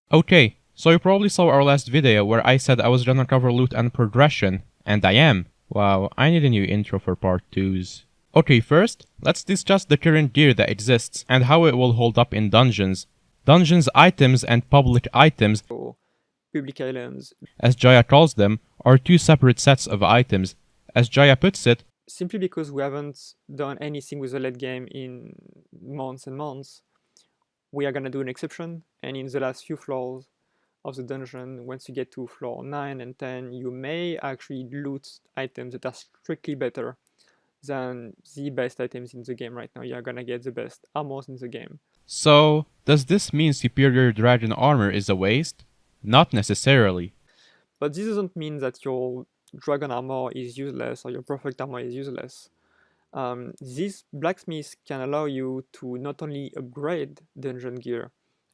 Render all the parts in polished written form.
Okay, so you probably saw our last video where I said I was gonna cover loot and progression, and I am. Wow, I need a new intro for part 2s. Okay, first, let's discuss the current gear that exists and how it will hold up in dungeons. Dungeons items and public items, or public islands. as Jaya calls them, are two separate sets of items. As Jaya puts it, Simply because we haven't done anything with the late game in months and months, we are gonna do an exception, and in the last few floors of the dungeon, once you get to floor 9 and 10, you may actually loot items that are strictly better than the best items in the game right now. You're gonna get the best armors in the game. so does this mean superior dragon armor is a waste? Not necessarily. But this doesn't mean that your dragon armor is useless or your perfect armor is useless. These blacksmiths can allow you to not only upgrade dungeon gear,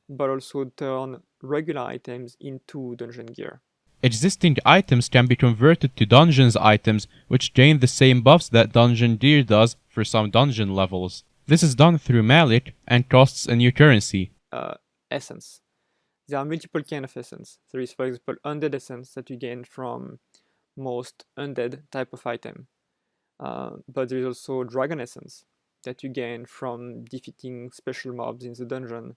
but also turn regular items into dungeon gear. Existing items can be converted to dungeons items, which gain the same buffs that dungeon gear does for some dungeon levels. This is done through Malik and costs a new currency. Essence. There are multiple kinds of essence. There is, for example, undead essence that you gain from most undead type of item. But there is also dragon essence that you gain from defeating special mobs in the dungeon,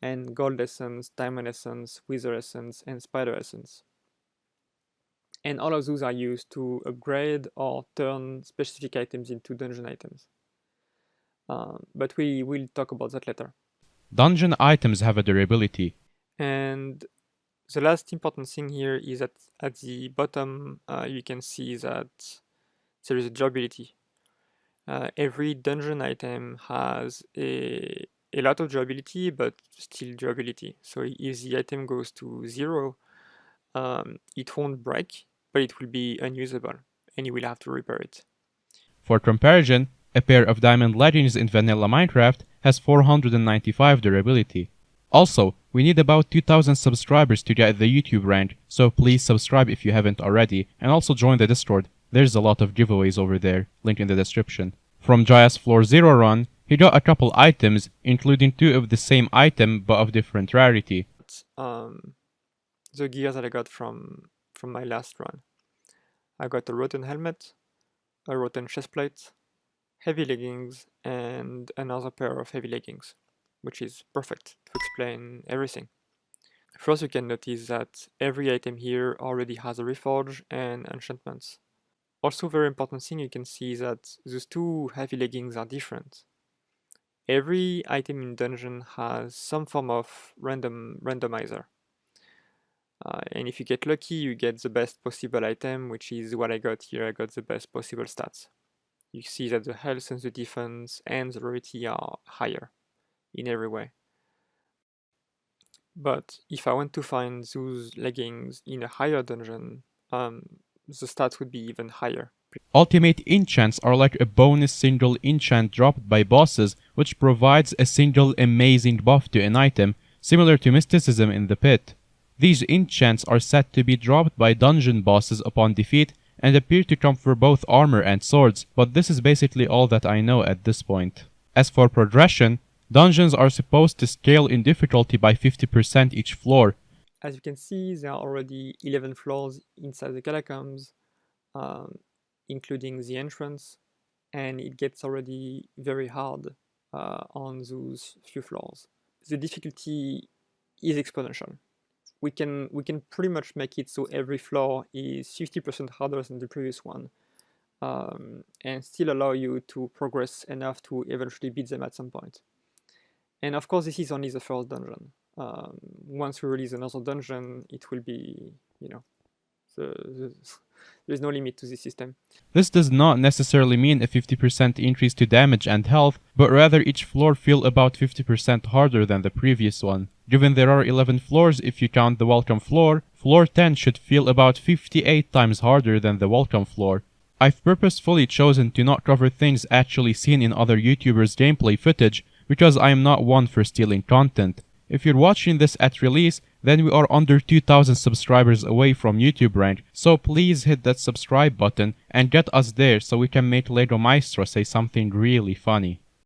and gold essence, diamond essence, wither essence, and spider essence. And all of those are used to upgrade or turn specific items into dungeon items. But we will talk about that later. Dungeon items have a durability. And the last important thing here is that at the bottom you can see that there is a durability. Every dungeon item has a lot of durability, but still durability. So if the item goes to 0, it won't break, but it will be unusable, and you will have to repair it. For comparison, a pair of diamond leggings in vanilla Minecraft has 495 durability. Also, we need about 2000 subscribers to get the YouTube rank, so please subscribe if you haven't already, and also join the Discord. There's a lot of giveaways over there, link in the description. From Jaya's Floor 0 run, he got a couple items, including 2 of the same item but of different rarity. The gear that I got from my last run. I got a rotten helmet, a rotten chestplate, heavy leggings, and another pair of heavy leggings, which is perfect to explain everything. First, you can notice that every item here already has a reforge and enchantments. Also, very important thing, you can see that those 2 heavy leggings are different. Every item in dungeon has some form of randomizer. And if you get lucky, you get the best possible item, which is what I got here. I got the best possible stats. You see that the health and the defense and the rarity are higher in every way. But if I want to find those leggings in a higher dungeon, the stats would be even higher. Ultimate enchants are like a bonus single enchant dropped by bosses, which provides a single amazing buff to an item, similar to mysticism in the pit. These enchants are said to be dropped by dungeon bosses upon defeat and appear to come for both armor and swords, but this is basically all that I know at this point. As for progression, dungeons are supposed to scale in difficulty by 50% each floor. As you can see, there are already 11 floors inside the catacombs, including the entrance, and it gets already very hard on those few floors. The difficulty is exponential. We can pretty much make it so every floor is 50% harder than the previous one, and still allow you to progress enough to eventually beat them at some point. And of course, this is only the first dungeon. Once we release another dungeon, it will be, there's no limit to this system. This does not necessarily mean a 50% increase to damage and health, but rather each floor feel about 50% harder than the previous one. Given there are 11 floors if you count the welcome floor, floor 10 should feel about 58 times harder than the welcome floor. I've purposefully chosen to not cover things actually seen in other YouTubers' gameplay footage because I am not one for stealing content. If you're watching this at release, then we are under 2000 subscribers away from YouTube rank, so please hit that subscribe button and get us there so we can make Lego Maestro say something really funny.